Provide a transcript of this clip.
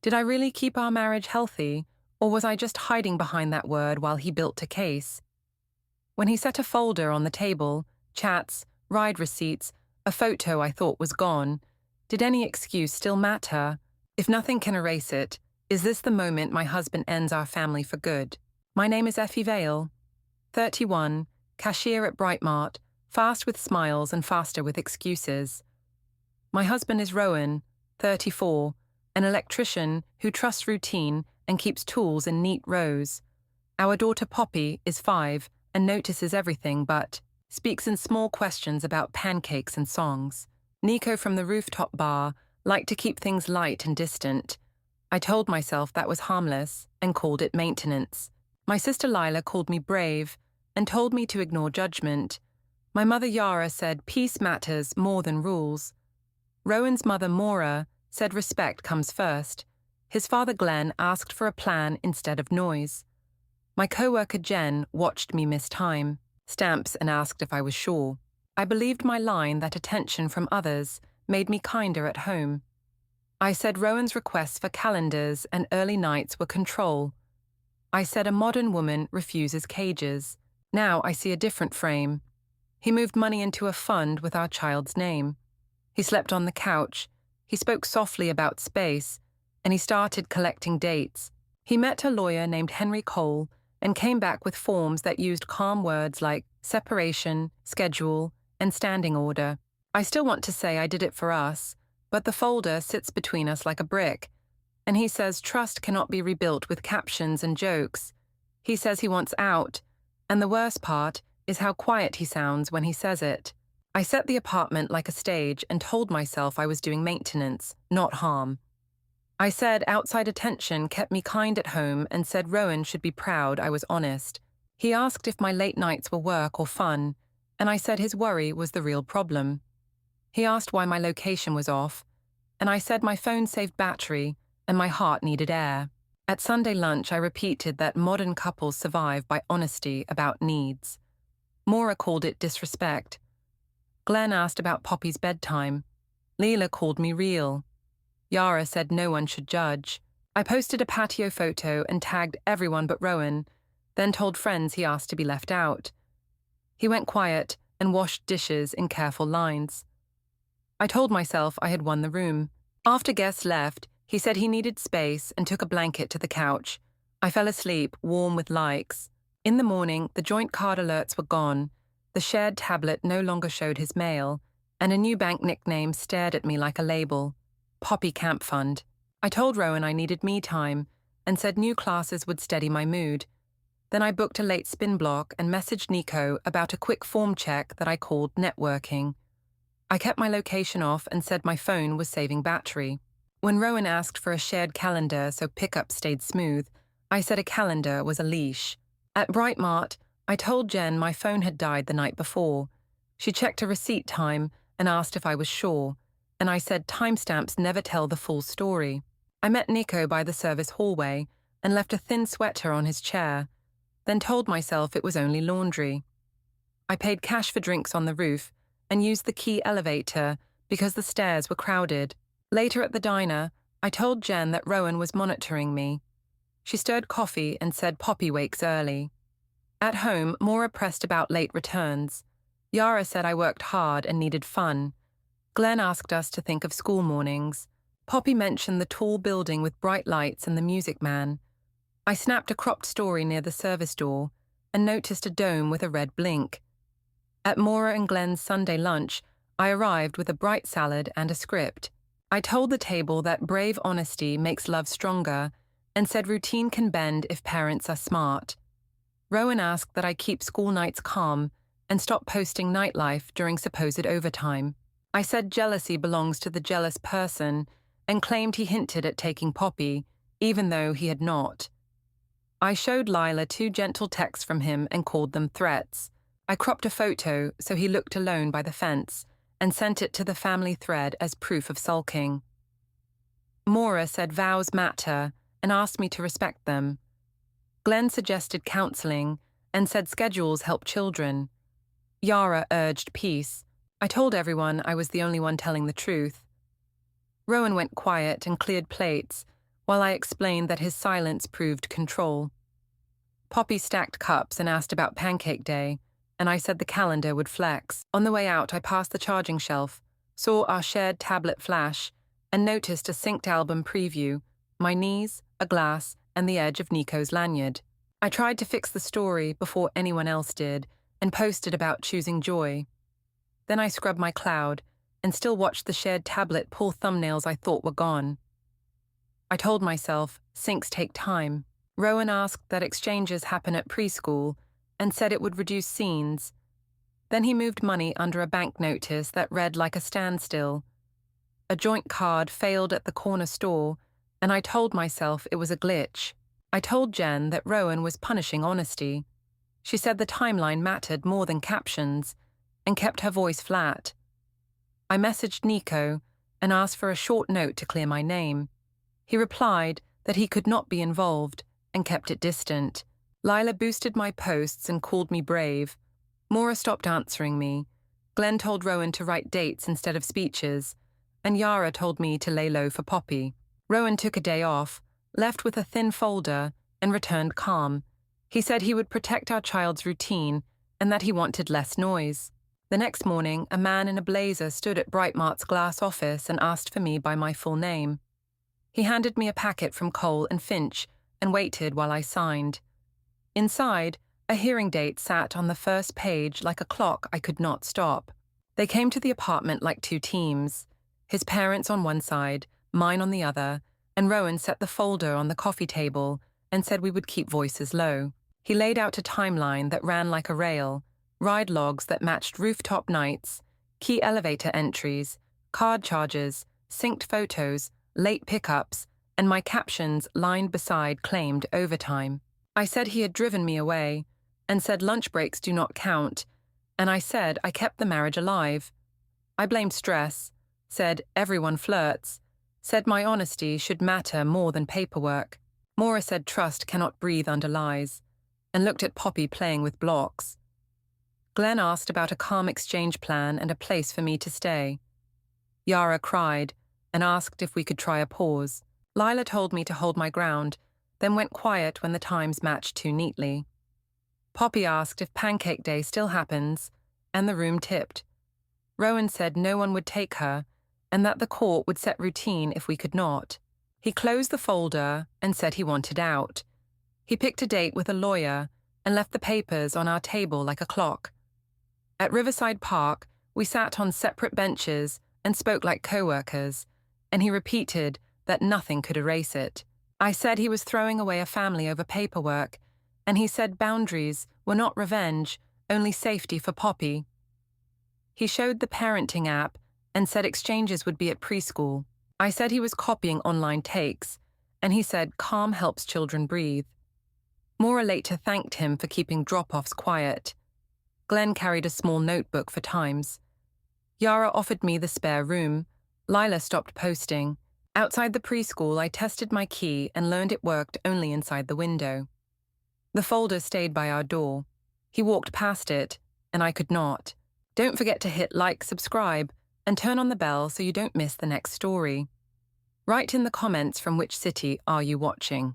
Did I really keep our marriage healthy, or was I just hiding behind that word while he built a case? When he set a folder on the table, chats, ride receipts, a photo I thought was gone, did any excuse still matter? If nothing can erase it, is this the moment my husband ends our family for good? My name is Effie Vale, 31, cashier at Brightmart, fast with smiles and faster with excuses. My husband is Rowan, 34, an electrician who trusts routine and keeps tools in neat rows. Our daughter Poppy is 5 and notices everything but speaks in small questions about pancakes and songs. Nico from the rooftop bar liked to keep things light and distant. I told myself that was harmless and called it maintenance. My sister Lila called me brave and told me to ignore judgment. My mother Yara said peace matters more than rules. Rowan's mother Maura said respect comes first. His father Glenn asked for a plan instead of noise. My co-worker Jen watched me miss time, stamps, and asked if I was sure. I believed my line that attention from others made me kinder at home. I said Rowan's requests for calendars and early nights were control. I said a modern woman refuses cages. Now I see a different frame. He moved money into a fund with our child's name. He slept on the couch. He spoke softly about space, and he started collecting dates. He met a lawyer named Henry Cole and came back with forms that used calm words like separation, schedule, and standing order. I still want to say I did it for us, but the folder sits between us like a brick, and he says trust cannot be rebuilt with captions and jokes. He says he wants out, and the worst part is how quiet he sounds when he says it. I set the apartment like a stage and told myself I was doing maintenance, not harm. I said outside attention kept me kind at home and said Rowan should be proud I was honest. He asked if my late nights were work or fun, and I said his worry was the real problem. He asked why my location was off, and I said my phone saved battery and my heart needed air. At Sunday lunch I repeated that modern couples survive by honesty about needs. Maura called it disrespect. Glenn asked about Poppy's bedtime. Leela called me real. Yara said no one should judge. I posted a patio photo and tagged everyone but Rowan, then told friends he asked to be left out. He went quiet and washed dishes in careful lines. I told myself I had won the room. After guests left, he said he needed space and took a blanket to the couch. I fell asleep, warm with likes. In the morning, the joint card alerts were gone. The shared tablet no longer showed his mail, and a new bank nickname stared at me like a label. Poppy Camp Fund. I told Rowan I needed me time and said new classes would steady my mood. Then I booked a late spin block and messaged Nico about a quick form check that I called networking. I kept my location off and said my phone was saving battery. When Rowan asked for a shared calendar so pickup stayed smooth, I said a calendar was a leash. At Brightmart, I told Jen my phone had died the night before. She checked a receipt time and asked if I was sure, and I said timestamps never tell the full story. I met Nico by the service hallway and left a thin sweater on his chair, then told myself it was only laundry. I paid cash for drinks on the roof and used the key elevator because the stairs were crowded. Later at the diner, I told Jen that Rowan was monitoring me. She stirred coffee and said Poppy wakes early. At home, Maura pressed about late returns. Yara said I worked hard and needed fun. Glenn asked us to think of school mornings. Poppy mentioned the tall building with bright lights and the music man. I snapped a cropped story near the service door and noticed a dome with a red blink. At Maura and Glenn's Sunday lunch, I arrived with a bright salad and a script. I told the table that brave honesty makes love stronger and said routine can bend if parents are smart. Rowan asked that I keep school nights calm and stop posting nightlife during supposed overtime. I said jealousy belongs to the jealous person and claimed he hinted at taking Poppy, even though he had not. I showed Lila 2 gentle texts from him and called them threats. I cropped a photo so he looked alone by the fence and sent it to the family thread as proof of sulking. Maura said vows matter and asked me to respect them. Glenn suggested counseling and said schedules help children. Yara urged peace. I told everyone I was the only one telling the truth. Rowan went quiet and cleared plates, while I explained that his silence proved control. Poppy stacked cups and asked about Pancake Day, and I said the calendar would flex. On the way out, I passed the charging shelf, saw our shared tablet flash, and noticed a synced album preview, my knees, a glass, and the edge of Nico's lanyard. I tried to fix the story before anyone else did, and posted about choosing joy. Then I scrubbed my cloud, and still watched the shared tablet pull thumbnails I thought were gone. I told myself, syncs take time. Rowan asked that exchanges happen at preschool, and said it would reduce scenes. Then he moved money under a bank notice that read like a standstill. A joint card failed at the corner store, and I told myself it was a glitch. I told Jen that Rowan was punishing honesty. She said the timeline mattered more than captions, and kept her voice flat. I messaged Nico and asked for a short note to clear my name. He replied that he could not be involved and kept it distant. Lila boosted my posts and called me brave. Maura stopped answering me. Glenn told Rowan to write dates instead of speeches, and Yara told me to lay low for Poppy. Rowan took a day off, left with a thin folder, and returned calm. He said he would protect our child's routine and that he wanted less noise. The next morning, a man in a blazer stood at Brightmart's glass office and asked for me by my full name. He handed me a packet from Cole and Finch and waited while I signed. Inside, a hearing date sat on the first page like a clock I could not stop. They came to the apartment like two teams, his parents on one side, mine on the other, and Rowan set the folder on the coffee table and said we would keep voices low. He laid out a timeline that ran like a rail, ride logs that matched rooftop nights, key elevator entries, card charges, synced photos, late pickups, and my captions lined beside claimed overtime. I said he had driven me away, and said lunch breaks do not count, and I said I kept the marriage alive. I blamed stress, said everyone flirts, said my honesty should matter more than paperwork. Maura said trust cannot breathe under lies, and looked at Poppy playing with blocks. Glenn asked about a calm exchange plan and a place for me to stay. Yara cried and asked if we could try a pause. Lila told me to hold my ground, then went quiet when the times matched too neatly. Poppy asked if Pancake Day still happens, and the room tipped. Rowan said no one would take her, and that the court would set routine if we could not. He closed the folder and said he wanted out. He picked a date with a lawyer and left the papers on our table like a clock. At Riverside Park, we sat on separate benches and spoke like co-workers, and he repeated that nothing could erase it. I said he was throwing away a family over paperwork, and he said boundaries were not revenge, only safety for Poppy. He showed the parenting app and said exchanges would be at preschool. I said he was copying online takes, and he said calm helps children breathe. Maura later thanked him for keeping drop-offs quiet. Glenn carried a small notebook for times. Yara offered me the spare room. Lila stopped posting. Outside the preschool, I tested my key and learned it worked only inside the window. The folder stayed by our door. He walked past it, and I could not. Don't forget to hit like, subscribe, and turn on the bell so you don't miss the next story. Write in the comments from which city are you watching?